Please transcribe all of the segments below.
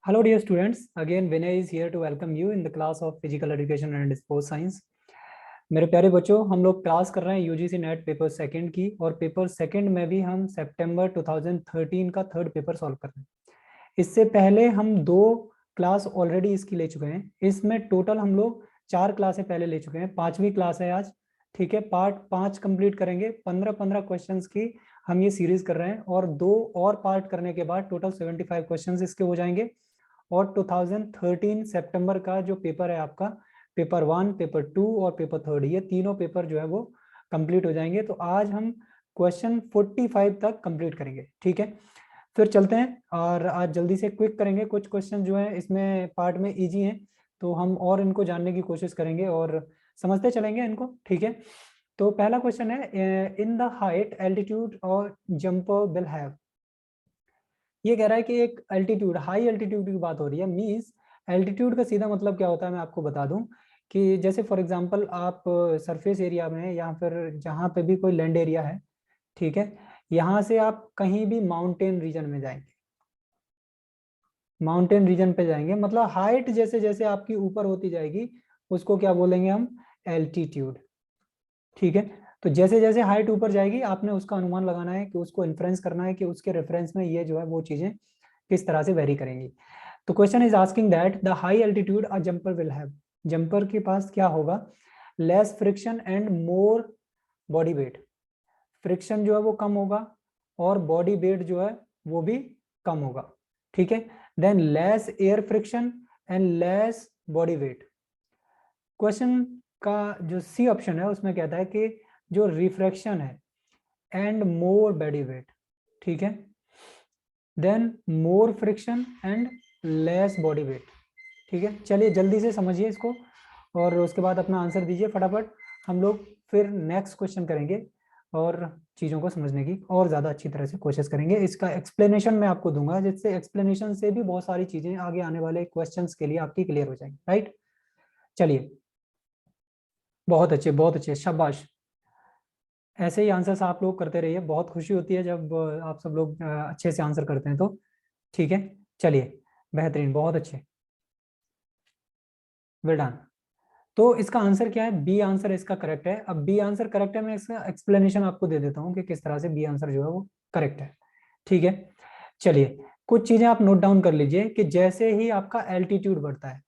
Hello dear students, again Vinay is here to welcome you in the class of Physical Education and Sports Science। मेरे प्यारे बच्चों, हम लोग class कर रहे हैं यूजीसी नेट पेपर सेकंड की, और पेपर सेकंड में भी हम सितंबर 2013 का थर्ड पेपर सॉल्व कर रहे हैं। इससे पहले हम दो क्लास ऑलरेडी इसकी ले चुके हैं। इसमें टोटल हम लोग 4 क्लासें पहले ले चुके हैं, 5वीं क्लास है आज। ठीक है, पार्ट 5 कंप्लीट करेंगे। 15-15 क्वेश्चंस की हम ये सीरीज कर रहे हैं, और 2 और पार्ट करने के बाद टोटल 75 क्वेश्चंस इसके हो जाएंगे। और 2013 सितंबर का जो पेपर है आपका, पेपर 1, पेपर 2 और पेपर 3, ये तीनों पेपर जो है वो कंप्लीट हो जाएंगे। तो आज हम क्वेश्चन 45 तक कंप्लीट करेंगे। ठीक है, फिर चलते हैं और आज जल्दी से क्विक करेंगे। कुछ क्वेश्चन जो है इसमें पार्ट में इजी हैं, तो हम और इनको जानने की कोशिश करेंगे और समझते चलेंगे इनको। ठीक है, तो पहला क्वेश्चन है, इन द हाइट एल्टीट्यूड और जंपर विल हैव। ये कह रहा है कि एक एल्टीट्यूड, हाई एल्टीट्यूड की बात हो रही है। मींस एल्टीट्यूड का सीधा मतलब क्या होता है मैं आपको बता दूं कि जैसे फॉर एग्जांपल आप सरफेस एरिया में या फिर जहां पे भी कोई लैंड एरिया है, ठीक है, यहां से आप कहीं भी माउंटेन रीजन में जाएंगे, माउंटेन रीजन पे जाएंगे, मतलब हाइट जैसे जैसे आपकी ऊपर होती जाएगी उसको क्या बोलेंगे हम, एल्टीट्यूड। ठीक है, तो जैसे जैसे हाइट ऊपर जाएगी आपने उसका अनुमान लगाना है कि उसको इन्फ्रेंस करना है कि उसके रेफरेंस में ये जो है वो चीजें किस तरह से वेरी करेंगी। तो question is asking that the high altitude a jumper will have. Jumper के पास क्या होगा, less friction and more body weight. Friction जो है वो कम होगा और बॉडी वेट जो है वो भी कम होगा। ठीक है, than less air friction and less body wait. Question का जो सी ऑप्शन है उसमें कहता है कि जो रिफ्रैक्शन है एंड मोर बॉडी वेट। ठीक है, then more friction and less body weight. ठीक है, चलिए जल्दी से समझिए इसको और उसके बाद अपना आंसर दीजिए फटाफट। हम लोग फिर नेक्स्ट क्वेश्चन करेंगे और चीज़ों को समझने की और ज़्यादा अच्छी तरह से कोशिश करेंगे। इसका एक्सप्लेनेशन मैं आपको दूंगा, जिससे एक्सप्लेनेशन से भी बहुत सारी चीज़ें आगे आने वाले क्वेश्चंस के लिए आपकी क्लियर हो जाएंगी। राइट, चलिए, बहुत अच्छे बहुत अच्छे, शाबाश। ऐसे ही आंसर्स आप लोग करते रहिए, बहुत खुशी होती है जब आप सब लोग अच्छे से आंसर करते हैं। तो ठीक है, चलिए, बेहतरीन, बहुत अच्छे, वेल डन। तो इसका आंसर क्या है, बी आंसर इसका करेक्ट है। अब बी आंसर करेक्ट है, मैं इसका एक्सप्लेनेशन आपको दे देता हूँ कि किस तरह से बी आंसर जो है वो करेक्ट है। ठीक है, चलिए, कुछ चीजें आप नोट डाउन कर लीजिए कि जैसे ही आपका एल्टीट्यूड बढ़ता है,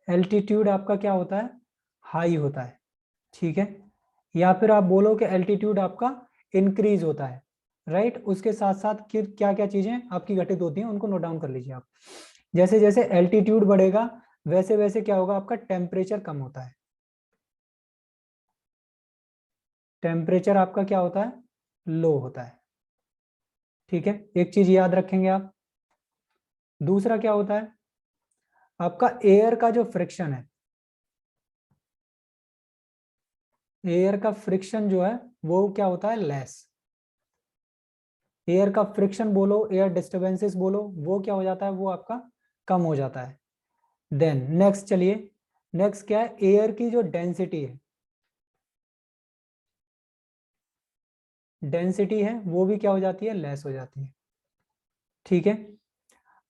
एल्टीट्यूड आपका क्या होता है, हाई होता है। ठीक है, या फिर आप बोलो कि एल्टीट्यूड आपका इंक्रीज होता है। राइट, उसके साथ साथ क्या क्या चीजें आपकी घटित होती हैं उनको नोट डाउन कर लीजिए आप। जैसे जैसे एल्टीट्यूड बढ़ेगा वैसे वैसे क्या होगा, आपका टेम्परेचर कम होता है। टेम्परेचर आपका क्या होता है, लो होता है। ठीक है, एक चीज याद रखेंगे आप। दूसरा क्या होता है, आपका एयर का जो फ्रिक्शन है, एयर का फ्रिक्शन जो है वो क्या होता है, लेस। एयर का फ्रिक्शन बोलो, एयर डिस्टर्बेंसेस बोलो, वो क्या हो जाता है, वो आपका कम हो जाता है। देन नेक्स्ट चलिए, नेक्स्ट क्या है, एयर की जो डेंसिटी है, डेंसिटी है वो भी क्या हो जाती है, लेस हो जाती है। ठीक है,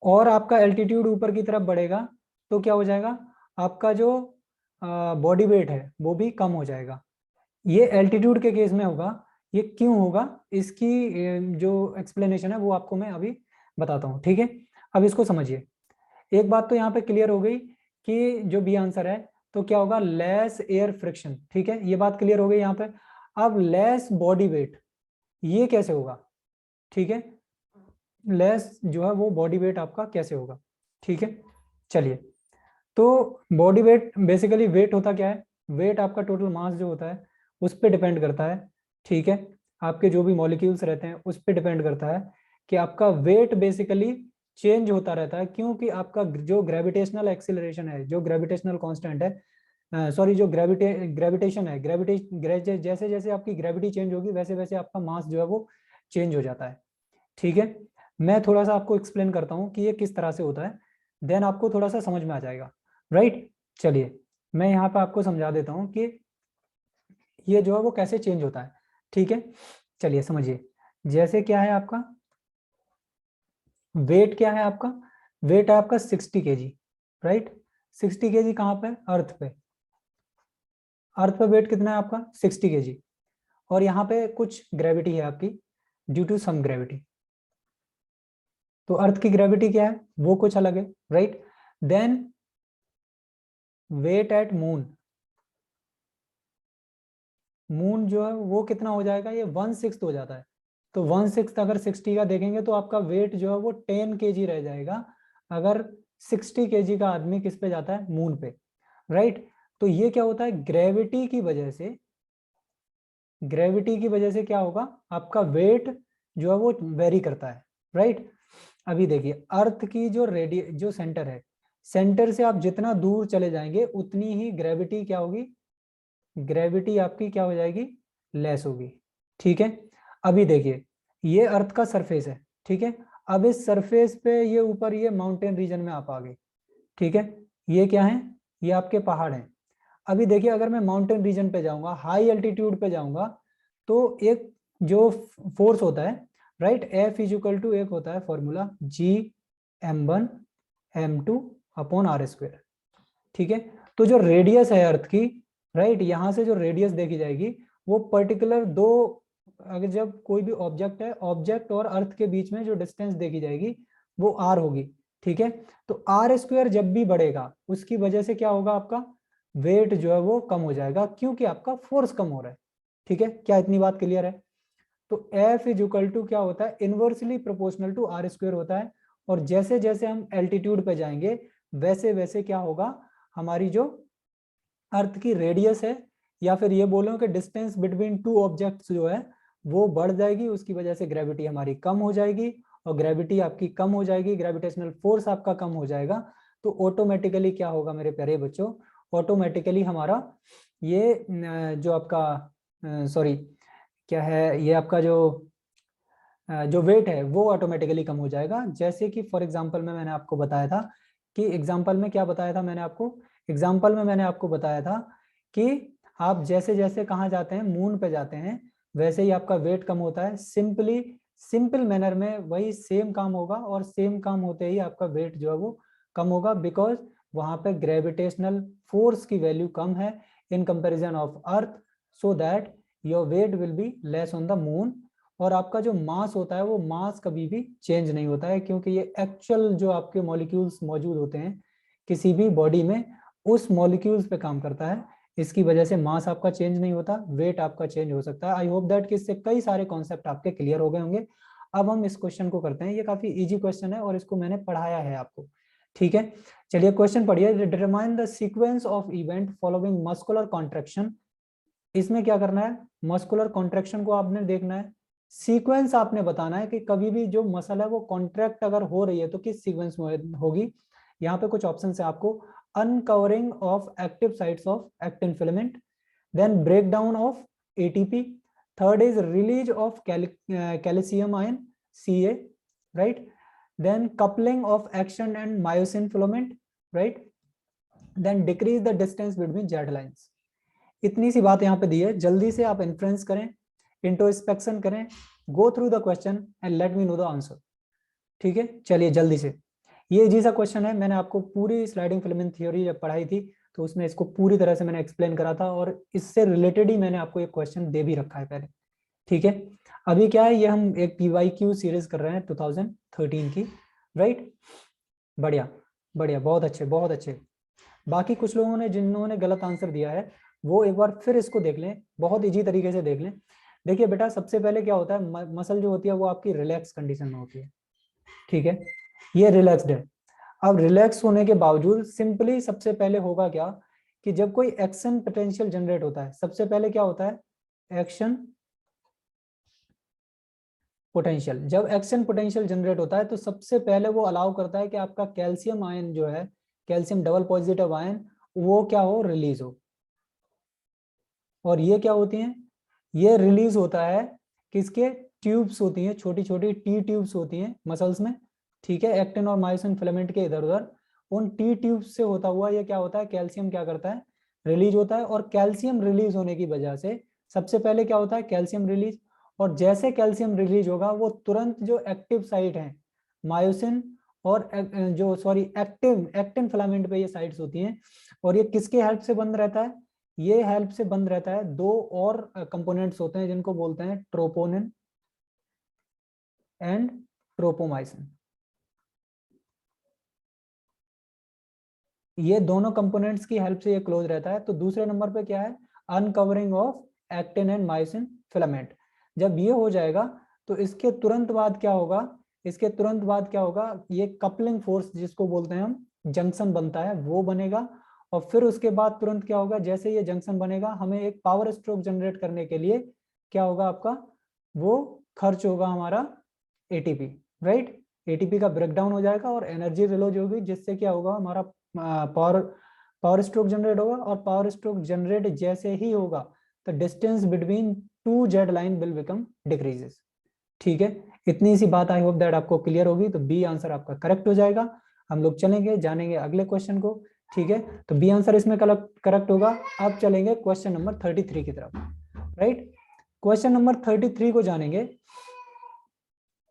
और आपका एल्टीट्यूड ऊपर की तरफ बढ़ेगा तो क्या हो जाएगा, आपका जो बॉडी वेट है वो भी कम हो जाएगा। ये एल्टीट्यूड के केस में होगा। ये क्यों होगा, इसकी जो एक्सप्लेनेशन है वो आपको मैं अभी बताता हूँ। ठीक है, अब इसको समझिए। एक बात तो यहाँ पे क्लियर हो गई कि जो बी आंसर है तो क्या होगा, लेस एयर फ्रिक्शन। ठीक है, ये बात क्लियर हो गई यहाँ पे। अब लेस बॉडी वेट, ये कैसे होगा। ठीक है, लेस जो है वो बॉडी वेट आपका कैसे होगा। ठीक है, चलिए, तो बॉडी वेट बेसिकली वेट होता क्या है, वेट आपका टोटल मास जो होता है उस पर डिपेंड करता है। ठीक है, आपके जो भी मॉलिक्यूल्स रहते हैं उस पर डिपेंड करता है कि आपका वेट बेसिकली चेंज होता रहता है, क्योंकि आपका जो ग्रेविटेशनल एक्सिलरेशन है, जो ग्रेविटेशनल कांस्टेंट है, सॉरी, जो ग्रेविटेशन है, जैसे जैसे आपकी ग्रेविटी चेंज होगी वैसे वैसे आपका मास जो है वो चेंज हो जाता है। ठीक है, मैं थोड़ा सा आपको एक्सप्लेन करता हूँ कि ये किस तरह से होता है, देन आपको थोड़ा सा समझ में आ जाएगा। राइट, चलिए, मैं यहाँ पे आपको समझा देता हूँ कि ये जो है वो कैसे चेंज होता है। ठीक है, चलिए समझिए। जैसे क्या है आपका, वेट क्या है आपका? वेट है आपका 60 kg, राइट। 60 kg कहाँ पे? अर्थ पे। अर्थ पे वेट कितना है आपका? 60 kg। और यहाँ पे कुछ ग्रेविटी है आपकी, ड्यू टू सम ग्रेविटी। तो अर्थ की ग्रेविटी क्या है वो कुछ अलग है, right. Then weight at moon, moon जो है वो कितना हो जाएगा? ये 1/6 हो जाता है। तो 1/6 अगर 60 का देखेंगे तो आपका वेट जो है वो 10 kg रह जाएगा अगर 60 kg का आदमी किस पे जाता है? मून पे, राइट। तो ये क्या होता है? ग्रेविटी की वजह से, ग्रेविटी की वजह से क्या होगा? आपका वेट जो है वो वेरी करता है, राइट। अभी देखिए अर्थ की जो जो सेंटर है, सेंटर से आप जितना दूर चले जाएंगे उतनी ही ग्रेविटी क्या होगी? ग्रेविटी आपकी क्या हो जाएगी? लेस होगी, ठीक है। अभी देखिए ये अर्थ का सरफेस है, ठीक है। अब इस सरफेस पे ये ऊपर ये माउंटेन रीजन में आप आ गए, ठीक है। ये क्या है? ये आपके पहाड़ हैं। अभी देखिए अगर मैं माउंटेन रीजन पे जाऊंगा, हाई एल्टीट्यूड पे जाऊंगा, तो एक जो फोर्स होता है, right, F is equal to एक होता है फॉर्मूला G m1 m2/r², ठीक है। तो जो रेडियस है अर्थ की, राइट, यहां से जो रेडियस देखी जाएगी वो पर्टिकुलर दो, अगर जब कोई भी ऑब्जेक्ट है, ऑब्जेक्ट और अर्थ के बीच में जो डिस्टेंस देखी जाएगी वो आर होगी, ठीक है। तो r² जब भी बढ़ेगा उसकी वजह से क्या होगा? आपका वेट जो है वो कम हो जाएगा, क्योंकि आपका फोर्स कम हो रहा है, ठीक है। क्या इतनी बात क्लियर है? तो F इज इक्वल टू क्या होता है? इनवर्सली प्रोपोर्शनल टू r² होता है। और जैसे जैसे हम एल्टीट्यूड पे जाएंगे वैसे वैसे क्या होगा? हमारी जो अर्थ की रेडियस है, या फिर ये बोलो कि डिस्टेंस बिटवीन टू ऑब्जेक्ट्स जो है वो बढ़ जाएगी, उसकी वजह से ग्रेविटी हमारी कम हो जाएगी। और ग्रेविटी आपकी कम हो जाएगी, ग्रेविटेशनल फोर्स आपका कम हो जाएगा। तो ऑटोमेटिकली क्या होगा मेरे प्यारे बच्चों? ऑटोमेटिकली हमारा ये जो आपका सॉरी क्या है, ये आपका जो जो वेट है वो ऑटोमेटिकली कम हो जाएगा। जैसे कि फॉर एग्जांपल में मैंने आपको बताया था कि एग्जांपल में क्या बताया था मैंने आपको? एग्जांपल में मैंने आपको बताया था कि आप जैसे जैसे कहाँ जाते हैं? मून पे जाते हैं, वैसे ही आपका वेट कम होता है। सिंपली सिंपल मैनर में वही सेम काम होगा, और सेम काम होते ही आपका वेट जो है वो कम होगा, बिकॉज वहां पे ग्रेविटेशनल फोर्स की वैल्यू कम है in comparison of earth, so that your weight will be less on the moon. और आपका जो मास होता है वो मास कभी भी चेंज नहीं होता है, क्योंकि ये एक्चुअल जो आपके मॉलिक्यूल्स मौजूद होते हैं किसी भी बॉडी में, उस मॉलिक्यूल्स पे काम करता है। इसकी वजह से मास आपका चेंज नहीं होता, वेट आपका चेंज हो सकता है। आई होप दैट कि इससे कई सारे कॉन्सेप्ट आपके क्लियर हो गए होंगे। अब हम इस क्वेश्चन को करते हैं। ये काफी इजी क्वेश्चन है और इसको मैंने पढ़ाया है आपको, ठीक है। चलिए क्वेश्चन पढ़िए। Determine the sequence of event following muscular contraction. इसमें क्या करना है? मस्कुलर कॉन्ट्रैक्शन को आपने देखना है, सीक्वेंस आपने बताना है कि कभी भी जो मसल है वो कॉन्ट्रैक्ट अगर हो रही है तो किस सीक्वेंस में होगी। यहाँ पे कुछ ऑप्शन है आपको: uncovering of active sites of actin filament, then break down of ATP, third is release of calcium ion Ca, right, then coupling of action and myosin filament, right, then decrease the distance between Z lines. इतनी सी बात यहाँ पे दी है, जल्दी से आप inference करें, इंट्रोस्पेक्शन करें, go through the question and let me know the answer, ठीक है। चलिए जल्दी से, ये इजी सा क्वेश्चन है। मैंने आपको पूरी स्लाइडिंग फिलामेंट थ्योरी जब पढ़ाई थी तो उसमें इसको पूरी तरह से मैंने एक्सप्लेन करा था, और इससे रिलेटेड ही मैंने आपको एक क्वेश्चन दे भी रखा है पहले, ठीक है। अभी क्या है, ये हम एक PYQ सीरीज कर रहे हैं 2013 की, राइट। बढ़िया बढ़िया, बहुत अच्छे बहुत अच्छे। बाकी कुछ लोगों ने जिन्होंने गलत आंसर दिया है वो एक बार फिर इसको देख लें, बहुत इजी तरीके से देख लें। देखिए बेटा, सबसे पहले क्या होता है, मसल जो होती है वो आपकी रिलैक्स कंडीशन में होती है, ठीक है। ये रिलैक्स्ड है। अब रिलैक्स होने के बावजूद सिंपली सबसे पहले होगा क्या कि जब कोई एक्शन पोटेंशियल जनरेट होता है, सबसे पहले क्या होता है? Action potential. जब एक्शन पोटेंशियल जनरेट होता है तो सबसे पहले वो अलाउ करता है कि आपका कैल्शियम आयन जो है, कैल्शियम डबल पॉजिटिव आयन, वो क्या हो? रिलीज हो। और ये क्या होती हैं? ये रिलीज होता है किसके? ट्यूब्स होती हैं, छोटी छोटी टी ट्यूब्स होती हैं मसल्स में, ठीक है, एक्टिन और मायोसिन फिलामेंट के इधर उधर। उन टी ट्यूब्स से होता हुआ ये क्या होता है? कैल्शियम क्या करता है? रिलीज होता है। और कैल्शियम रिलीज होने की वजह से सबसे पहले क्या होता है? Calcium release. और जैसे कैल्शियम रिलीज होगा वो तुरंत जो एक्टिव साइट है मायोसिन और एक्टिन फिलामेंट पे ये साइट्स होती हैं। और ये किसके हेल्प से बंद रहता है? ये हेल्प से बंद रहता है दो और कंपोनेंट्स होते हैं जिनको बोलते हैं ट्रोपोनिन एंड ट्रोपोमाइसिन। ये दोनों कंपोनेंट्स की हेल्प से ये क्लोज रहता है। तो दूसरे नंबर पे क्या है? Uncovering of actin and myosin filament. जब ये हो जाएगा तो इसके तुरंत बाद क्या होगा? इसके तुरंत बाद क्या होगा? ये कपलिंग फोर्स जिसको बोलते हैं हम, जंक्शन बनता है, वो बनेगा। और फिर उसके बाद तुरंत क्या होगा? जैसे ये जंक्शन बनेगा, हमें एक पावर स्ट्रोक जनरेट करने के लिए क्या होगा आपका? वो खर्च होगा हमारा एटीपी, राइट? एटीपी का ब्रेकडाउन हो जाएगा और एनर्जी रिलीज होगी, जिससे क्या होगा? हमारा पावर पावर स्ट्रोक जनरेट होगा। और पावर स्ट्रोक जनरेट जैसे ही होगा तो distance between two Z line will become decreases. ठीक है, इतनी सी बात आई होप दैट आपको क्लियर होगी। तो बी आंसर आपका करेक्ट हो जाएगा। हम लोग चलेंगे, जानेंगे अगले क्वेश्चन को। ठीक है, तो बी आंसर इसमें करेक्ट होगा। अब चलेंगे क्वेश्चन नंबर 33 की तरफ, राइट? क्वेश्चन नंबर 33 को जानेंगे।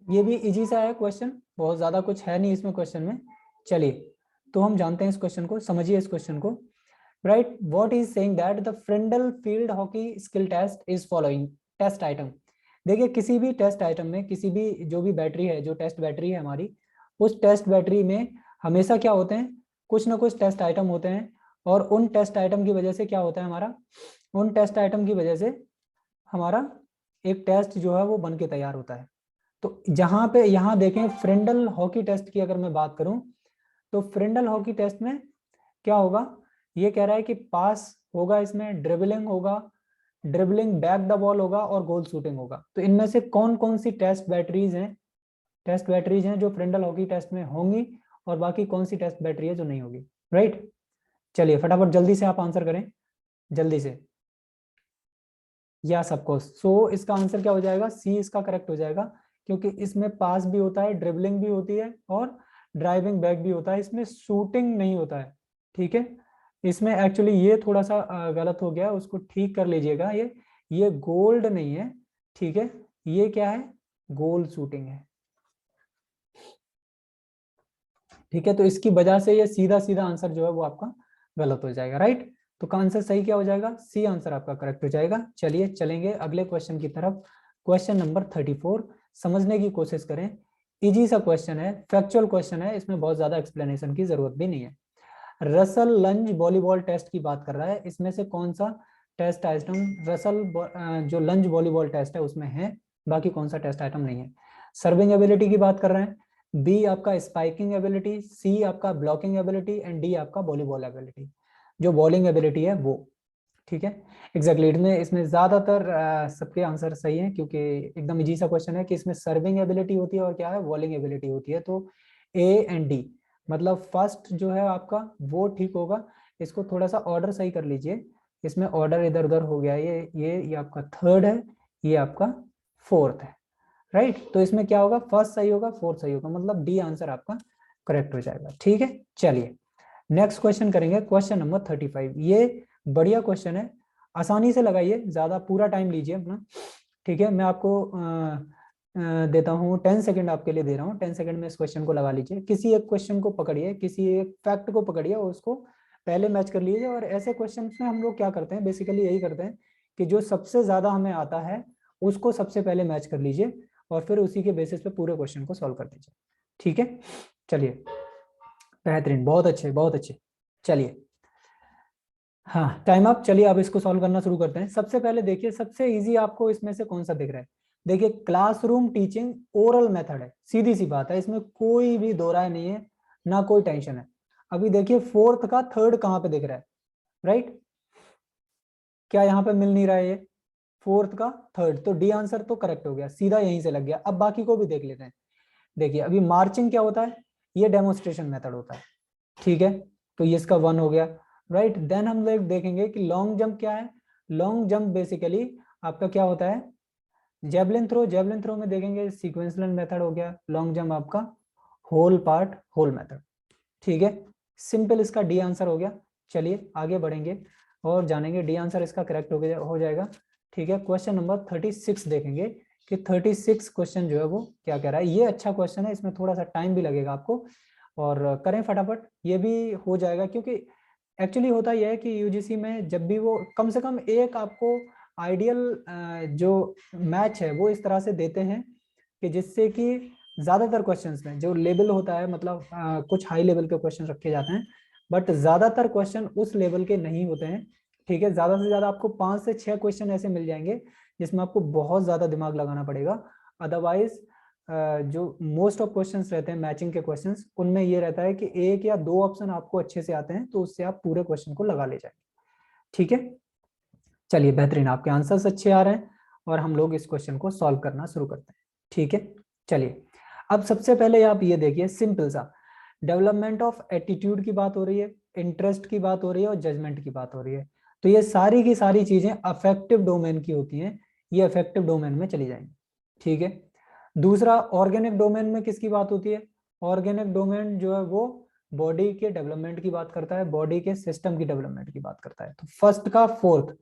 ये भी इजी सा है क्वेश्चन, बहुत ज्यादा कुछ है नहीं इसमें क्वेश्चन में। चलिए तो हम जानते हैं इस क्वेश्चन को, समझिए इस क्वेश्चन को। Right, what is saying that the Friedel field hockey skill test is following test item. देखिए किसी भी टेस्ट आइटम में, किसी भी जो भी बैटरी है, जो टेस्ट बैटरी है हमारी, उस टेस्ट बैटरी में हमेशा क्या होते हैं? कुछ ना कुछ टेस्ट आइटम होते हैं। और उन टेस्ट आइटम की वजह से क्या होता है हमारा? उन टेस्ट आइटम की वजह से हमारा एक टेस्ट जो है वो बन के तैयार होता है। तो जहां पे यहाँ देखें फ्रेंडल हॉकी टेस्ट की अगर मैं बात करूं, तो फ्रेंडल हॉकी टेस्ट में क्या होगा? ये कह रहा है कि पास होगा, इसमें ड्रिबलिंग होगा, ड्रिबलिंग बैक द बॉल होगा और गोल शूटिंग होगा। तो इनमें से कौन कौन सी टेस्ट बैटरीज हैं? टेस्ट बैटरीज हैं जो फ्रेंडल हॉकी टेस्ट में होंगी, और बाकी कौन सी टेस्ट बैटरी है जो नहीं होगी, राइट? चलिए फटाफट जल्दी से आप आंसर करें, जल्दी से। या सबको सो इसका आंसर क्या हो जाएगा? सी इसका करेक्ट हो जाएगा, क्योंकि इसमें पास भी होता है, ड्रिबलिंग भी होती है और ड्राइविंग बैक भी होता है, इसमें शूटिंग नहीं होता है। ठीक है, इसमें एक्चुअली ये थोड़ा सा गलत हो गया, उसको ठीक कर लीजिएगा। ये गोल्ड नहीं है, ठीक है, ये क्या है? गोल शूटिंग है। ठीक है, तो इसकी वजह से ये सीधा सीधा आंसर जो है वो आपका गलत हो जाएगा, राइट? तो का आंसर सही क्या हो जाएगा? सी आंसर आपका करेक्ट हो जाएगा। चलिए चलेंगे अगले क्वेश्चन की तरफ। क्वेश्चन नंबर 34 समझने की कोशिश करें। इजी सा क्वेश्चन है, फैक्चुअल क्वेश्चन है, इसमें बहुत ज्यादा एक्सप्लेनेशन की जरूरत भी नहीं है। रसल लंज वॉलीबॉल टेस्ट की बात कर रहा है। इसमें से कौन सा टेस्ट आइटम रसल जो लंज वॉलीबॉल टेस्ट है उसमें है, बाकी कौन सा टेस्ट आइटम नहीं है? सर्विंग एबिलिटी की बात कर रहे हैं, बी आपका स्पाइकिंग एबिलिटी, सी आपका ब्लॉकिंग एबिलिटी एंड डी आपका वॉलीबॉल एबिलिटी। जो बॉलिंग एबिलिटी है वो, ठीक है, एग्जैक्टली इसमें ज्यादातर सबके आंसर सही है, क्योंकि एकदम इजी सा क्वेश्चन है कि इसमें सर्विंग एबिलिटी होती है और क्या है? बॉलिंग एबिलिटी होती है। तो ए एंड डी, मतलब फर्स्ट जो है आपका वो ठीक होगा। इसको थोड़ा सा ऑर्डर सही कर लीजिए, इसमें ऑर्डर इधर उधर हो गया। ये आपका थर्ड है, ये आपका फोर्थ है, राइट? तो इसमें क्या होगा? फर्स्ट सही होगा, फोर्थ सही होगा, मतलब डी आंसर आपका करेक्ट हो जाएगा। ठीक है, चलिए नेक्स्ट क्वेश्चन करेंगे, क्वेश्चन नंबर 35। ये बढ़िया क्वेश्चन है, आसानी से लगाइए, ज्यादा पूरा टाइम लीजिए अपना। ठीक है, मैं आपको देता हूँ 10 सेकंड आपके लिए दे रहा हूँ। 10 सेकंड में इस क्वेश्चन को लगा लीजिए। किसी एक क्वेश्चन को पकड़िए, किसी एक फैक्ट को पकड़िए और उसको पहले मैच कर लीजिए। और ऐसे क्वेश्चन में हम लोग क्या करते हैं? बेसिकली यही करते हैं कि जो सबसे ज्यादा हमें आता है उसको सबसे पहले मैच कर लीजिए और फिर उसी के बेसिस पे पूरे क्वेश्चन को सॉल्व कर दीजिए। ठीक है, चलिए बेहतरीन, बहुत अच्छे बहुत अच्छे। चलिए हाँ, टाइम अप। चलिए अब इसको सॉल्व करना शुरू करते हैं। सबसे पहले देखिए, सबसे इजी आपको इसमें से कौन सा दिख रहा है? देखिए क्लासरूम टीचिंग ओरल मेथड है, सीधी सी बात है, इसमें कोई भी दो राय नहीं है, ना कोई टेंशन है। अभी देखिए फोर्थ का थर्ड कहाँ पे दिख रहा है, राइट? क्या यहाँ पे मिल नहीं रहा है? ये फोर्थ का थर्ड, तो डी आंसर तो करेक्ट हो गया, सीधा यहीं से लग गया। अब बाकी को भी देख लेते हैं। देखिए अभी मार्चिंग क्या होता है? ये डेमोन्स्ट्रेशन मेथड होता है, ठीक है, तो ये इसका 1 हो गया, राइट? देन हम लोग देखेंगे कि लॉन्ग जंप क्या है। लॉन्ग जंप बेसिकली आपका क्या होता है? Javelin throw. जेवलिन थ्रो में देखेंगे सीक्वेंशियल मेथड हो गया। लॉन्ग जंप आपका होल पार्ट होल मेथड, ठीक है, सिंपल, इसका डी आंसर हो गया। चलिए आगे बढ़ेंगे और जानेंगे डी आंसर इसका करेक्ट हो जाएगा। ठीक है, क्वेश्चन नंबर 36 देखेंगे। कि 36 क्वेश्चन जो है वो क्या कह रहा है। ये अच्छा क्वेश्चन है, इसमें थोड़ा सा टाइम भी लगेगा आपको, और करें फटाफट, ये भी हो जाएगा। क्योंकि एक्चुअली होता यह है कि यूजीसी में जब भी वो कम से कम एक आपको आइडियल जो मैच है वो इस तरह से देते हैं कि जिससे कि ज्यादातर क्वेश्चंस में जो लेवल होता है, मतलब कुछ हाई लेवल के क्वेश्चन रखे जाते हैं, बट ज्यादातर क्वेश्चन उस लेवल के नहीं होते हैं। ठीक है, ज्यादा से ज्यादा आपको 5 से 6 क्वेश्चन ऐसे मिल जाएंगे जिसमें आपको बहुत ज्यादा दिमाग लगाना पड़ेगा। अदरवाइज जो मोस्ट ऑफ क्वेश्चंस रहते हैं मैचिंग के क्वेश्चंस, उनमें ये रहता है कि एक या दो ऑप्शन आपको अच्छे से आते हैं तो उससे आप पूरे क्वेश्चन को लगा ले जाएंगे। ठीक है, चलिए बेहतरीन, आपके आंसर्स अच्छे आ रहे हैं और हम लोग इस क्वेश्चन को सॉल्व करना शुरू करते हैं। ठीक है, चलिए अब सबसे पहले आप ये देखिए, सिंपल सा डेवलपमेंट ऑफ एटीट्यूड की बात हो रही है, इंटरेस्ट की बात हो रही है और जजमेंट की बात हो रही है। तो ये सारी की सारी चीजें अफेक्टिव डोमेन की होती हैं, ये अफेक्टिव डोमेन में चली जाएंगी। ठीक है, दूसरा ऑर्गेनिक डोमेन में किसकी बात होती है? ऑर्गेनिक डोमेन जो है वो बॉडी के डेवलपमेंट की बात करता है, बॉडी के सिस्टम की डेवलपमेंट की बात करता है। तो फर्स्ट का फोर्थ,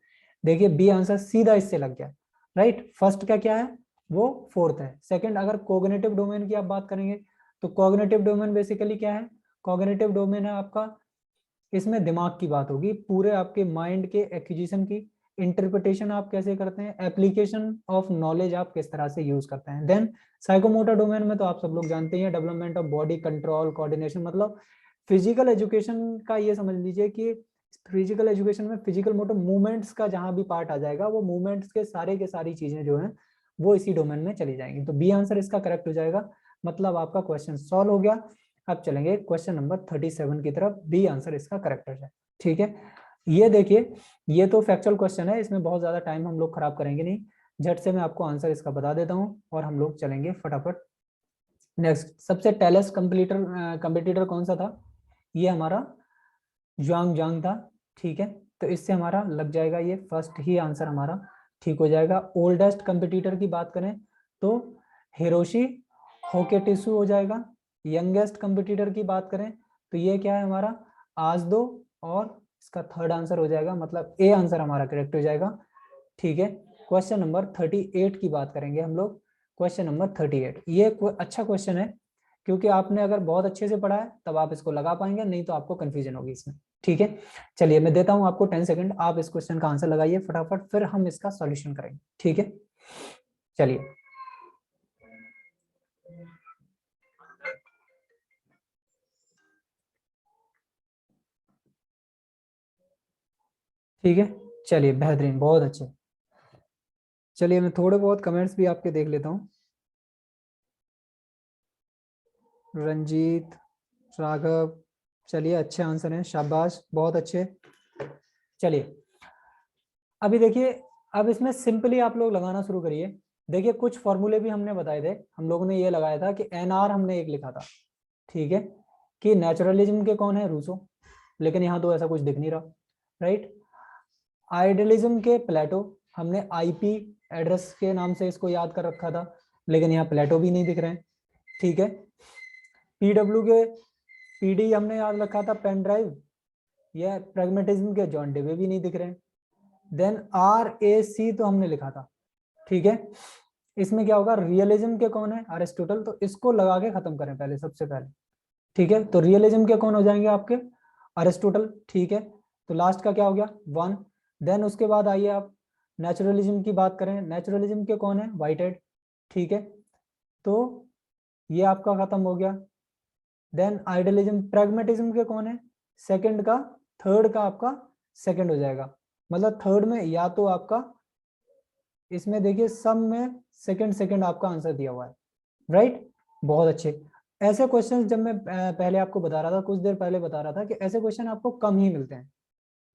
देखिए बी आंसर सीधा इससे लग गया, राइट। फर्स्ट का क्या है, वो फोर्थ है। सेकंड, अगर कॉग्निटिव डोमेन की आप बात करेंगे तो कॉग्निटिव डोमेन बेसिकली क्या है? कॉग्निटिव डोमेन है आपका, इसमें दिमाग की बात होगी, पूरे आपके माइंड के एक्विजिशन की, इंटरप्रिटेशन आप कैसे करते हैं, एप्लीकेशन ऑफ नॉलेज आप किस तरह से यूज करते हैं। देन साइकोमोटर डोमेन में तो आप सब लोग जानते हैं, development of body control coordination, मतलब फिजिकल एजुकेशन का ये समझ लीजिए कि फिजिकल एजुकेशन में फिजिकल मोटर मूवमेंट्स का जहां भी पार्ट आ जाएगा, वो मूवमेंट्स के सारी चीजें जो हैं वो इसी डोमेन में चली जाएंगी। तो बी आंसर इसका करेक्ट हो जाएगा, मतलब आपका क्वेश्चन सॉल्व हो गया। अब चलेंगे क्वेश्चन नंबर 37 की तरफ, बी आंसर इसका करेक्ट हो जाए। ठीक है, ये देखिए, ये तो फैक्चुअल क्वेश्चन है, इसमें बहुत ज्यादा टाइम हम लोग खराब करेंगे नहीं, झट से मैं आपको आंसर इसका बता देता हूँ और हम लोग चलेंगे फटाफट नेक्स्ट। सबसे टेलेस कंपटीटर कौन सा था? ये हमारा जुआंग जांग था। ठीक है, तो इससे हमारा लग जाएगा, ये फर्स्ट ही आंसर हमारा ठीक हो जाएगा। ओल्डेस्ट कंपटीटर की बात करें तो हिरोशी होकेटिसु हो जाएगा। यंगेस्ट कंपटीटर की बात करें तो ये क्या है हमारा, आजदो, और इसका थर्ड आंसर हो जाएगा, मतलब ए आंसर हमारा करेक्ट हो जाएगा। ठीक है, क्वेश्चन नंबर 38 की बात करेंगे हम लोग। क्वेश्चन नंबर 38, ये अच्छा क्वेश्चन है, क्योंकि आपने अगर बहुत अच्छे से पढ़ा है तब आप इसको लगा पाएंगे, नहीं तो आपको कंफ्यूजन होगी इसमें। ठीक है, चलिए मैं देता हूं आपको 10 सेकंड, आप इस क्वेश्चन का आंसर लगाइए फटाफट, फिर हम इसका सॉल्यूशन करेंगे। ठीक है, चलिए ठीक है, चलिए बेहतरीन, बहुत अच्छे। चलिए मैं थोड़े बहुत कमेंट्स भी आपके देख लेता हूँ। रंजीत, राघव, चलिए अच्छे आंसर हैं, शाबाश, बहुत अच्छे। चलिए अभी देखिए, अब इसमें सिंपली आप लोग लगाना शुरू करिए। देखिए कुछ फॉर्मूले भी हमने बताए थे, हम लोगों ने ये लगाया था कि एनआर हमने एक लिखा था, ठीक है, कि नेचुरलिज्म के कौन है, रूसो, लेकिन यहाँ तो ऐसा कुछ दिख नहीं रहा, राइट। आइडियलिज्म के प्लेटो, हमने आईपी एड्रेस के नाम से इसको याद कर रखा था, लेकिन यहाँ प्लेटो भी नहीं दिख रहे हैं। ठीक है, पीडब्ल्यू के पीडी हमने याद रखा था पेन ड्राइव, यह प्रैग्मेटिज्म के जॉन डेवे भी नहीं दिख रहे हैं। देन RAC तो हमने लिखा था, ठीक है। इसमें क्या होगा, रियलिज्म के कौन है, अरिस्टोटल, तो इसको लगा के खत्म करें पहले, सबसे पहले। ठीक है, तो रियलिज्म के कौन हो जाएंगे आपके, अरिस्टोटल। ठीक है, तो लास्ट का क्या हो गया, 1। देन उसके बाद आइए आप नेचुरलिज्म की बात करें, नेचुरलिज्म के कौन है, व्हाइट हेड। ठीक है, तो ये आपका खत्म हो गया। देन आइडियलिज्म, प्रैग्मेटिज्म के कौन है, सेकंड का, थर्ड का आपका सेकंड हो जाएगा, मतलब थर्ड में या तो आपका, इसमें देखिए सब में सेकंड सेकंड आपका आंसर दिया हुआ है, राइट। बहुत अच्छे। ऐसे क्वेश्चन जब मैं पहले आपको बता रहा था, कुछ देर पहले बता रहा था कि ऐसे क्वेश्चन आपको कम ही मिलते हैं,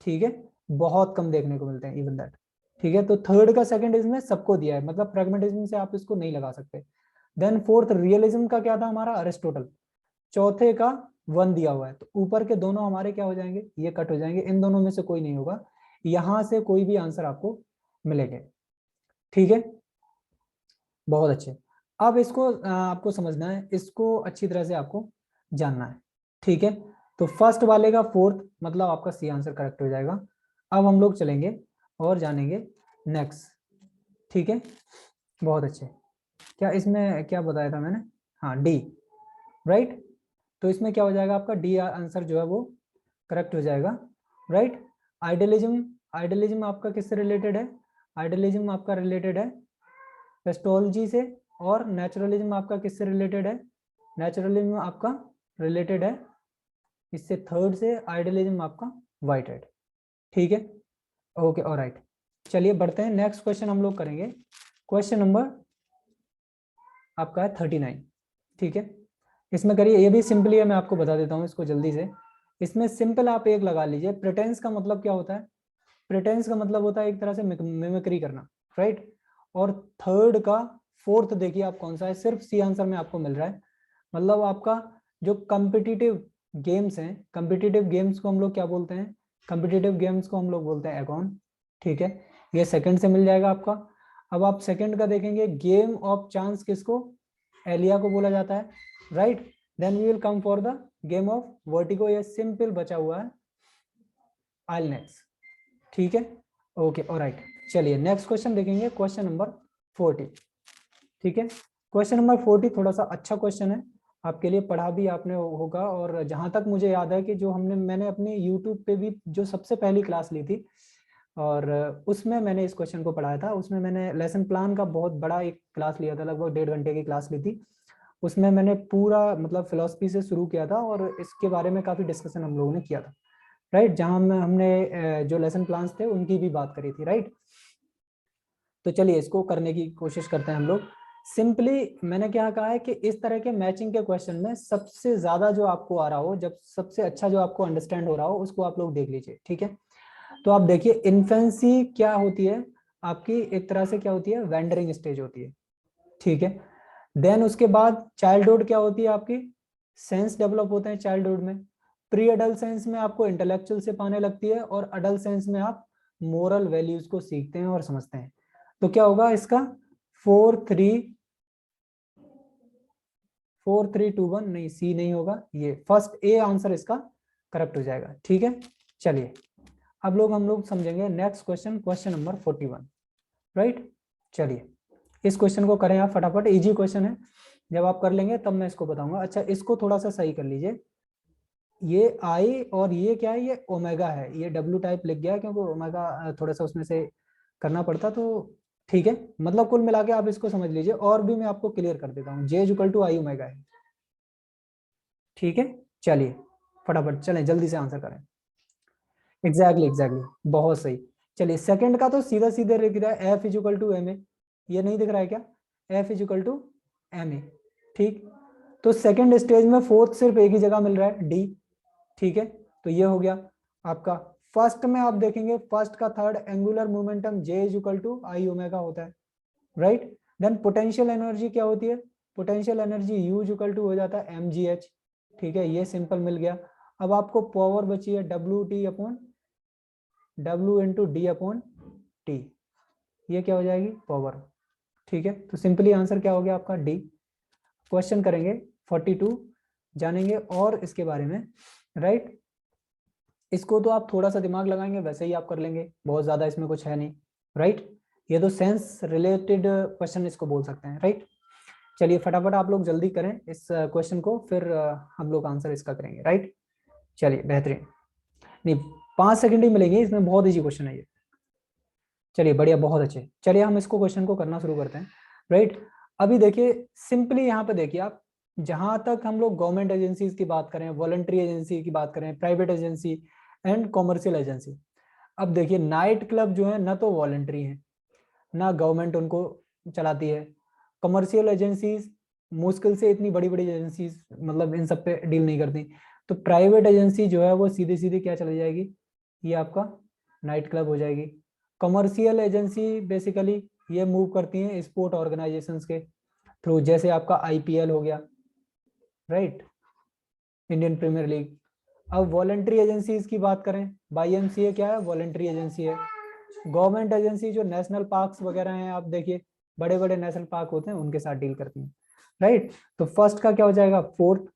ठीक है, बहुत कम देखने को मिलते हैं, इवन दैट। ठीक है, तो थर्ड का सेकंड इसमें सबको दिया है, मतलब प्रैग्मेटिज्म से आप इसको नहीं लगा सकते। देन फोर्थ, रियलिज्म का क्या था हमारा, अरिस्टोटल। चौथे का 1 दिया हुआ है, तो ऊपर के दोनों हमारे क्या हो जाएंगे, ये कट हो जाएंगे, इन दोनों में से कोई नहीं होगा, यहां से कोई भी आंसर आपको मिलेंगे। ठीक है, बहुत अच्छे। अब इसको आपको समझना है, इसको अच्छी तरह से आपको जानना है। ठीक है, तो फर्स्ट वाले का फोर्थ, मतलब आपका सी आंसर करेक्ट हो जाएगा। अब हम लोग चलेंगे और जानेंगे नेक्स्ट। ठीक है, बहुत अच्छे। क्या इसमें क्या बताया था मैंने? हाँ, डी, राइट। तो इसमें क्या हो जाएगा आपका? डी आंसर जो है वो करेक्ट हो जाएगा, राइट। आइडियलिज्म, आइडियलिज्म आपका किससे रिलेटेड है? आइडियलिज्म आपका रिलेटेड है एस्ट्रोलॉजी से। और नेचुरलिज्म आपका किससे रिलेटेड है? नेचुरलिज्म आपका रिलेटेड है इससे थर्ड से। आइडियलिज्म आपका वाइट हेड, ठीक है। Okay, alright. चलिए बढ़ते हैं, नेक्स्ट क्वेश्चन हम लोग करेंगे। क्वेश्चन नंबर आपका है 39, ठीक है। इसमें करिए, ये भी सिंपली है, मैं आपको बता देता हूँ इसको जल्दी से। इसमें सिंपल आप एक लगा लीजिए। प्रिटेंस का मतलब क्या होता है? प्रिटेंस का मतलब होता है एक तरह से मिमिक्री करना, राइट। और थर्ड का फोर्थ देखिए आप कौन सा है, सिर्फ सी आंसर में आपको मिल रहा है। मतलब आपका जो कम्पिटिटिव गेम्स हैं, कम्पिटिटिव गेम्स को हम लोग क्या बोलते हैं? कम्पिटिटिव गेम्स को हम लोग बोलते हैं एगॉन, ठीक है। ये सेकंड से मिल जाएगा आपका। अब आप सेकंड का देखेंगे, गेम ऑफ चांस किसको? एलिया को बोला जाता है, right. Then we will come for the game of vertigo, ये सिंपल बचा हुआ है आइलनेक्स, ठीक है। Okay, alright. चलिए नेक्स्ट क्वेश्चन देखेंगे, क्वेश्चन नंबर 40, ठीक है। क्वेश्चन नंबर 40 थोड़ा सा अच्छा क्वेश्चन है आपके लिए, पढ़ा भी आपने होगा। और जहां तक मुझे याद है कि जो मैंने अपने यूट्यूब पे भी जो सबसे पहली क्लास ली थी, और उसमें मैंने इस क्वेश्चन को पढ़ाया था। उसमें मैंने लेसन प्लान का बहुत बड़ा एक क्लास लिया था, लगभग 1.5 घंटे की क्लास ली थी। उसमें मैंने पूरा मतलब फिलोसफी से शुरू किया था और इसके बारे में काफी डिस्कशन हम लोगों ने किया था, राइट। जहां हमने जो लेसन प्लान्स थे उनकी भी बात करी थी, राइट। तो चलिए इसको करने की कोशिश करते हैं हम लोग। सिंपली मैंने क्या कहा है कि इस तरह के मैचिंग के क्वेश्चन में सबसे ज्यादा जो आपको आ रहा हो, जब सबसे अच्छा जो आपको अंडरस्टैंड हो रहा हो, उसको आप लोग देख लीजिए, ठीक है। तो आप देखिए, इन्फेंसी क्या होती है आपकी? एक तरह से क्या होती है? वेंडरिंग स्टेज होती है, ठीक है। देन उसके बाद चाइल्डहुड क्या होती है आपकी? सेंस डेवलप होते हैं चाइल्डहुड में। प्री अडल्ट सेंस में आपको इंटेलेक्चुअल से पाने लगती है, और अडल्ट सेंस में आप मोरल वैल्यूज को सीखते हैं और समझते हैं। तो क्या होगा इसका? 4 3 4 3 2 1, नहीं, सी नहीं होगा, ये फर्स्ट ए आंसर इसका करेक्ट हो जाएगा, ठीक है। चलिए अब हम लोग समझेंगे next question, question number 41, right. चलिए इस क्वेश्चन को करें आप फटाफट, इजी क्वेश्चन है। जब आप कर लेंगे तब मैं इसको बताऊंगा। अच्छा, इसको थोड़ा सा सही कर लीजिए। ये आई और ये क्या है? ये ओमेगा है। ये डब्ल्यू टाइप लिख गया है क्योंकि ओमेगा थोड़ा सा उसमें से करना पड़ता, तो ठीक है। मतलब कुल मिला के आप इसको समझ लीजिए, और भी मैं आपको क्लियर कर देता हूँ। J is equal to I omega है, ठीक है। चलिए फटाफट चलें, जल्दी से आंसर करें। एग्जैक्टली एग्जैक्टली, बहुत सही। चलिए सेकंड का तो सीधा सीधे लिख रहा है, F is equal to M A. ये नहीं दिख रहा है क्या? F is equal to M A, ठीक। तो सेकंड स्टेज में फोर्थ सिर्फ एक ही जगह मिल रहा है, डी, ठीक है। तो ये हो गया आपका। फर्स्ट में आप देखेंगे, फर्स्ट का third angular momentum J is equal to I omega होता है, राइट। देन पोटेंशियल एनर्जी क्या होती है? Potential energy U is equal to हो जाता है एम जी एच, ठीक है। ये सिंपल मिल गया। अब आपको पावर बची है W T upon W into D upon T. ये क्या हो जाएगी? पावर, ठीक है। तो सिंपली आंसर क्या हो गया आपका? डी। क्वेश्चन करेंगे 42, जानेंगे और इसके बारे में, राइट। इसको तो आप थोड़ा सा दिमाग लगाएंगे वैसे ही आप कर लेंगे, बहुत ज्यादा इसमें कुछ है नहीं, राइट। ये तो सेंस रिलेटेड क्वेश्चन इसको बोल सकते हैं, राइट। चलिए फटाफट आप लोग जल्दी करें इस क्वेश्चन को, फिर हम लोग आंसर इसका करेंगे, राइट। चलिए बेहतरीन, नहीं 5 सेकंड ही मिलेंगे, इसमें बहुत इजी क्वेश्चन है ये। चलिए बढ़िया, बहुत अच्छे। चलिए हम इसको क्वेश्चन को करना शुरू करते हैं, राइट। अभी देखिए सिंपली यहाँ पे देखिए आप, जहां तक हम लोग गवर्नमेंट एजेंसीज की बात करें, वॉलंटरी एजेंसी की बात करें, private agency and commercial agency. अब देखिए नाइट क्लब जो है ना तो वॉलंटरी है ना गवर्नमेंट उनको चलाती है। कमर्शियल एजेंसीज मुश्किल से इतनी बड़ी बड़ी एजेंसीज मतलब इन सब पे डील नहीं करती। तो प्राइवेट एजेंसी जो है वो सीधी सीधी क्या चली जाएगी? ये आपका नाइट क्लब हो जाएगी। कमर्शियल एजेंसी बेसिकली ये मूव करती हैं स्पोर्ट ऑर्गेनाइजेशंस के थ्रू, जैसे आपका आईपीएल हो गया, राइट, इंडियन प्रीमियर लीग। अब वॉलंटरी एजेंसीज की बात करें, वाईएमसीए क्या है? वॉलंटरी एजेंसी है। गवर्नमेंट एजेंसी जो नेशनल पार्क्स वगैरह हैं, आप देखिए बड़े बड़े नेशनल पार्क होते हैं उनके साथ डील करती हैं, राइट। तो फर्स्ट का क्या हो जाएगा? फोर्थ।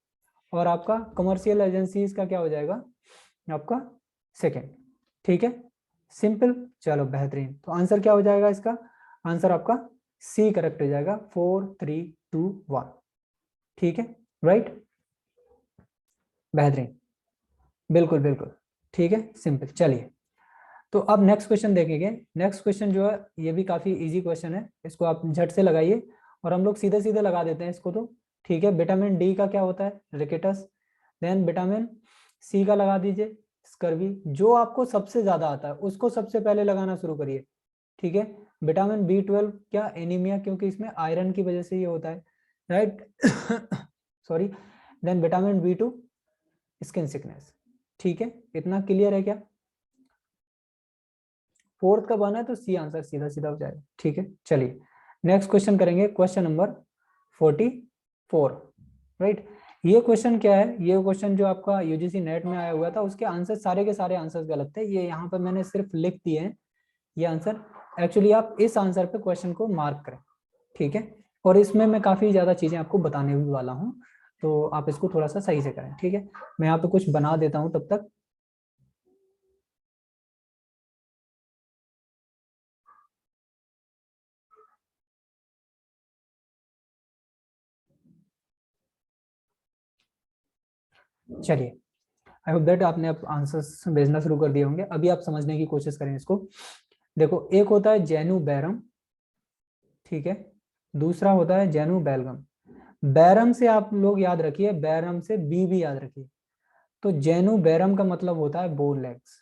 और आपका कमर्शियल एजेंसीज का क्या हो जाएगा? आपका सेकेंड, ठीक है। सिंपल, चलो बेहतरीन। तो आंसर क्या हो जाएगा इसका? आंसर आपका सी करेक्ट हो जाएगा। 4 3 2 1। ठीक है, राइट, बेहतरीन, बिल्कुल बिल्कुल, ठीक है, सिंपल। चलिए, तो अब नेक्स्ट क्वेश्चन देखेंगे। नेक्स्ट क्वेश्चन जो है ये भी काफी इजी क्वेश्चन है, इसको आप झट से लगाइए और हम लोग सीधे सीधे लगा देते हैं इसको। तो ठीक है, विटामिन डी का क्या होता है? रिकेटस। देन विटामिन सी का लगा दीजिए, स्कर्वी। जो आपको सबसे ज्यादा आता है उसको सबसे पहले लगाना शुरू करिए। ठीक है, विटामिन बी 12 क्या? एनीमिया, क्योंकि इसमें आयरन की वजह से ये होता है, right. Sorry. Then vitamin B 2 skin sickness. ठीक है, इतना क्लियर है क्या? फोर्थ का बना है तो सी आंसर सीधा सीधा हो जाएगा। ठीक है, चलिए नेक्स्ट क्वेश्चन करेंगे, क्वेश्चन नंबर 44, राइट। ये क्वेश्चन क्या है? ये क्वेश्चन जो आपका यूजीसी नेट में आया हुआ था, उसके आंसर सारे के सारे आंसर्स गलत थे। ये यहाँ पर मैंने सिर्फ लिख दिए हैं ये आंसर। एक्चुअली आप इस आंसर पे क्वेश्चन को मार्क करें, ठीक है। और इसमें मैं काफी ज्यादा चीजें आपको बताने भी वाला हूँ, तो आप इसको थोड़ा सा सही से करें, ठीक है। मैं यहाँ पे कुछ बना देता हूँ तब तक। चलिए, आई होप दैट आपने अब आंसर्स भेजना शुरू कर दिए होंगे। अभी आप समझने की कोशिश करें इसको। देखो, एक होता है जेनु बैरम, ठीक है, दूसरा होता है जेनु बैलगम। बैरम से आप लोग याद रखिए, बैरम से बी भी याद रखिए। तो जेनु बैरम का मतलब होता है बो लेग्स।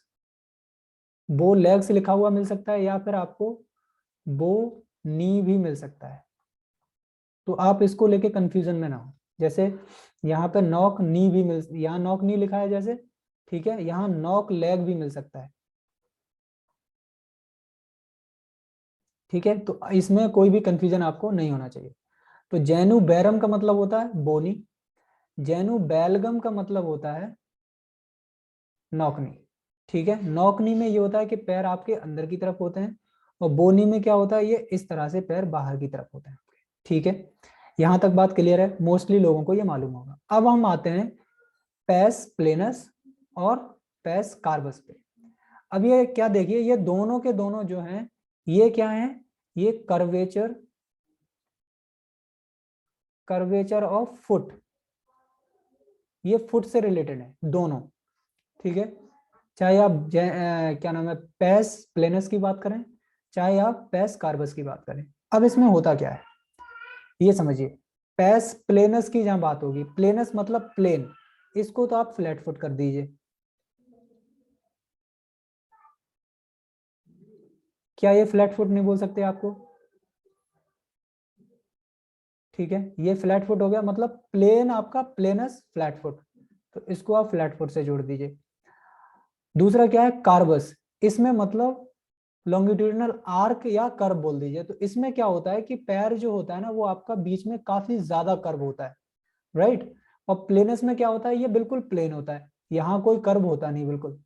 बो लेग्स लिखा हुआ मिल सकता है, या फिर आपको बो नी भी मिल सकता है। तो आप इसको लेके कंफ्यूजन में ना हो। जैसे यहाँ पे नॉक नी भी मिल, यहाँ नॉक नी लिखा है जैसे, ठीक है, यहाँ नॉक लेग भी मिल सकता है। ठीक है, तो इसमें कोई भी कंफ्यूजन आपको नहीं होना चाहिए। तो जैनु बैरम का मतलब होता है बोनी, जैनु बैलगम का मतलब होता है नौकनी। ठीक है, नौकनी में ये होता है कि पैर आपके अंदर की तरफ होते हैं, और बोनी में क्या होता है, ये इस तरह से पैर बाहर की तरफ होते हैं। ठीक है, यहां तक बात क्लियर है, मोस्टली लोगों को ये मालूम होगा। अब हम आते हैं पैस प्लेनस और पैस कार्बस पे। अब ये क्या, देखिए, ये दोनों के दोनों जो हैं, ये क्या है? ये कर्वेचर, कर्वेचर ऑफ फुट, ये फुट से रिलेटेड है दोनों। ठीक है, चाहे आप क्या नाम है, पैस प्लेनस की बात करें, चाहे आप पैस कार्बस की बात करें। अब इसमें होता क्या है ये समझिए। पैस प्लेनस की जहां बात होगी, प्लेनस मतलब प्लेन, इसको तो आप फ्लैट फुट कर दीजिए। क्या ये फ्लैट फुट नहीं बोल सकते आपको? ठीक है, ये फ्लैट फुट हो गया, मतलब प्लेन आपका प्लेनस फ्लैट फुट, तो इसको आप फ्लैट फुट से जोड़ दीजिए। दूसरा क्या है, कार्बस, इसमें मतलब लॉन्गिट्यूडिनल आर्क या कर्व बोल दीजिए। तो इसमें क्या होता है कि पैर जो होता है ना, वो आपका बीच में काफी ज्यादा कर्व होता है, राइट। और प्लेनस में क्या होता है, ये बिल्कुल प्लेन होता है, यहाँ कोई कर्व होता नहीं बिल्कुल।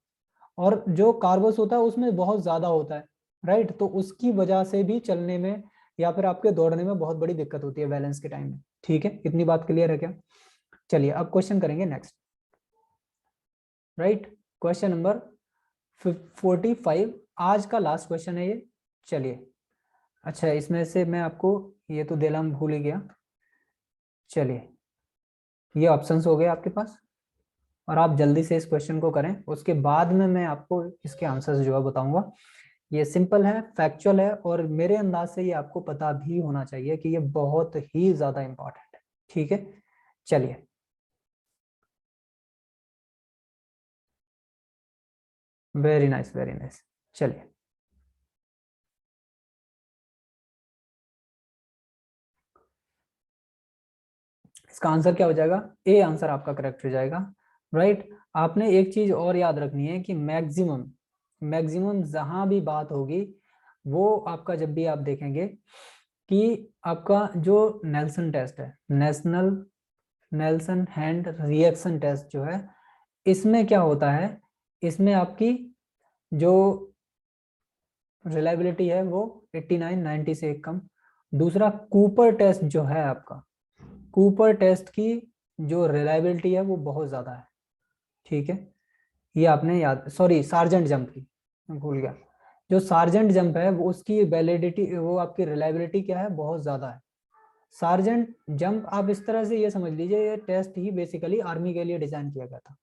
और जो कार्बस होता है उसमें बहुत ज्यादा होता है, राइट। तो उसकी वजह से भी चलने में या फिर आपके दौड़ने में बहुत बड़ी दिक्कत होती है बैलेंस के टाइम में। ठीक है, इतनी बात क्लियर है क्या? चलिए अब क्वेश्चन करेंगे नेक्स्ट, राइट। क्वेश्चन नंबर 45, आज का लास्ट क्वेश्चन है ये। चलिए, अच्छा, इसमें से मैं आपको ये तो देना भूल ही गया। चलिए, ये ऑप्शंस हो गए आपके पास, और आप जल्दी से इस क्वेश्चन को करें, उसके बाद में मैं आपको इसके आंसर्स जो है बताऊंगा। ये सिंपल है, फैक्चुअल है, और मेरे अंदाज से ये आपको पता भी होना चाहिए कि ये बहुत ही ज्यादा इंपॉर्टेंट है। ठीक है, चलिए, वेरी नाइस वेरी नाइस। चलिए, इसका आंसर क्या हो जाएगा? ए आंसर आपका करेक्ट हो जाएगा, राइट। आपने एक चीज और याद रखनी है कि मैक्सिमम, मैक्सिमम जहां भी बात होगी, वो आपका जब भी आप देखेंगे कि आपका जो नेल्सन टेस्ट है, national Nelson hand reaction test जो है, इसमें क्या होता है, इसमें आपकी जो रिलायबिलिटी है वो 89 90 से एक कम। दूसरा, कूपर टेस्ट जो है आपका, कूपर टेस्ट की जो रिलायबिलिटी है वो बहुत ज्यादा है। ठीक है, ये आपने याद, सॉरी, सार्जेंट जंप की, मैं भूल गया। जो सार्जेंट जंप है वो उसकी वैलिडिटी, वो आपकी रिलायबिलिटी क्या है, बहुत ज्यादा है। सार्जेंट जंप आप इस तरह से ये समझ लीजिए, ये टेस्ट ही बेसिकली आर्मी के लिए डिजाइन किया गया था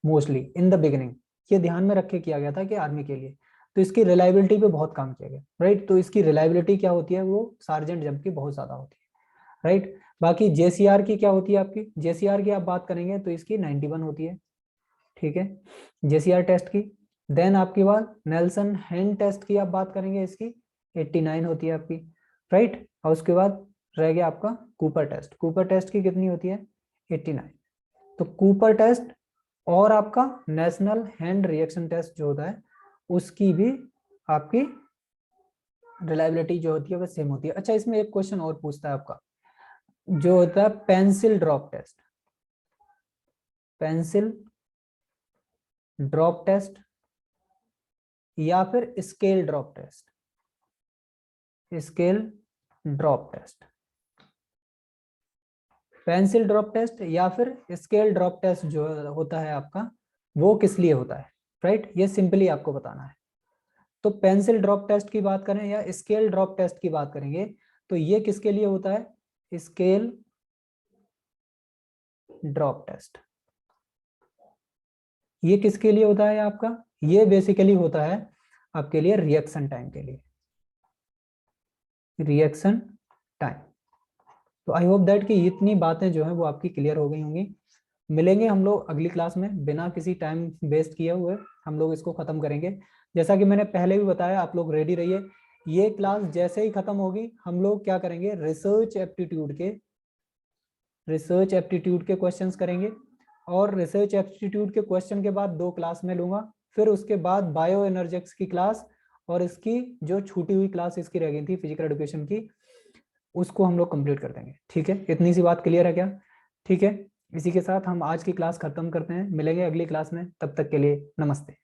मोस्टली इन द बिगिनिंग। ये ध्यान में रख के किया गया था कि आर्मी के लिए, तो इसकी रिलायबिलिटी पे बहुत काम किया गया, राइट। तो इसकी रिलायबिलिटी क्या होती है, वो सार्जेंट जंप की बहुत ज्यादा होती है, राइट। बाकी जेसीआर की क्या होती है आपकी, जेसीआर की आप बात करेंगे तो इसकी 91 होती है, ठीक है, जेसीआर टेस्ट की। देन आपके बाद नेल्सन हैंड टेस्ट की आप बात करेंगे, इसकी 89 होती है आपकी, राइट। और उसके बाद रह गया आपका कूपर टेस्ट, कूपर टेस्ट की कितनी होती है, 89। तो कूपर टेस्ट और आपका नेशनल हैंड रिएक्शन टेस्ट जो होता है उसकी भी आपकी रिलायबिलिटी जो होती है वो सेम होती है। अच्छा, इसमें एक क्वेश्चन और पूछता है आपका, जो होता है pencil drop test, pencil drop test या फिर scale drop test, scale drop test, pencil drop test या फिर स्केल ड्रॉप टेस्ट जो होता है आपका, वो किस लिए होता है, राइट। ये सिंपली आपको बताना है। तो पेंसिल ड्रॉप टेस्ट की बात करें या स्केल ड्रॉप टेस्ट की बात करेंगे, तो ये किसके लिए होता है, स्केल ड्रॉप टेस्ट। ये किसके लिए होता है आपका, ये बेसिकली होता है आपके लिए रिएक्शन टाइम के लिए, रिएक्शन टाइम। तो आई होप दैट कि इतनी बातें जो है वो आपकी क्लियर हो गई होंगी। मिलेंगे हम लोग अगली क्लास में, बिना किसी टाइम वेस्ट किए हुए हम लोग इसको खत्म करेंगे। जैसा कि मैंने पहले भी बताया, आप लोग रेडी रहिए। ये क्लास जैसे ही खत्म होगी हम लोग क्या करेंगे, रिसर्च एप्टीट्यूड के क्वेश्चंस करेंगे। और रिसर्च एप्टीट्यूड के क्वेश्चन के बाद 2 क्लास में लूंगा, फिर उसके बाद बायो एनर्जेटिक्स की क्लास और इसकी जो छूटी हुई क्लास इसकी रह गई थी फिजिकल एजुकेशन की, उसको हम लोग कंप्लीट कर देंगे, ठीक है। इतनी सी बात क्लियर है क्या, ठीक है। इसी के साथ हम आज की क्लास खत्म करते हैं, मिलेंगे अगली क्लास में, तब तक के लिए नमस्ते।